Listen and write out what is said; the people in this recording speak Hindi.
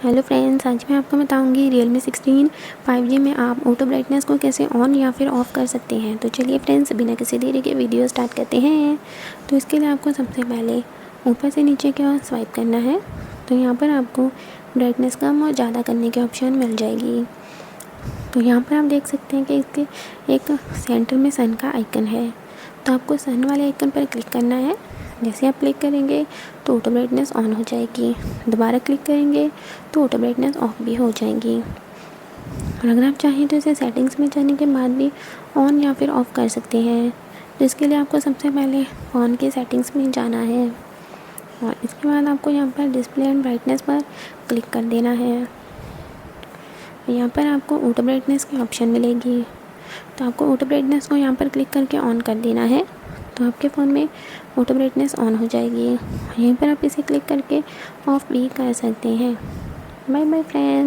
हेलो फ्रेंड्स, आज मैं आपको बताऊंगी Realme 16 5G में आप ऑटो ब्राइटनेस को कैसे ऑन या फिर ऑफ़ कर सकते हैं। तो चलिए फ्रेंड्स, बिना किसी देरी के वीडियो स्टार्ट करते हैं। तो इसके लिए आपको सबसे पहले ऊपर से नीचे की ओर स्वाइप करना है। तो यहाँ पर आपको ब्राइटनेस कम और ज़्यादा करने की ऑप्शन मिल जाएगी। तो यहाँ पर आप देख सकते हैं कि इसके एक सेंटर में सन का आइकन है। तो आपको सन वाले आइकन पर क्लिक करना है। जैसे आप क्लिक करेंगे तो ऑटो ब्राइटनेस ऑन हो जाएगी। दोबारा क्लिक करेंगे तो ऑटो ब्राइटनेस ऑफ भी हो जाएगी। और अगर आप चाहें तो इसे सेटिंग्स में जाने के बाद भी ऑन या फिर ऑफ़ कर सकते हैं। तो इसके लिए आपको सबसे पहले फ़ोन की सेटिंग्स में जाना है और इसके बाद आपको यहाँ पर डिस्प्ले एंड ब्राइटनेस पर क्लिक कर देना है। यहाँ पर आपको ऑटो ब्राइटनेस की ऑप्शन मिलेगी। तो आपको ऑटो ब्राइटनेस को यहाँ पर क्लिक करके ऑन कर देना है। तो आपके फ़ोन में ऑटो ब्राइटनेस ऑन हो जाएगी। यहीं पर आप इसे क्लिक करके ऑफ़ भी कर सकते हैं। Bye bye friends.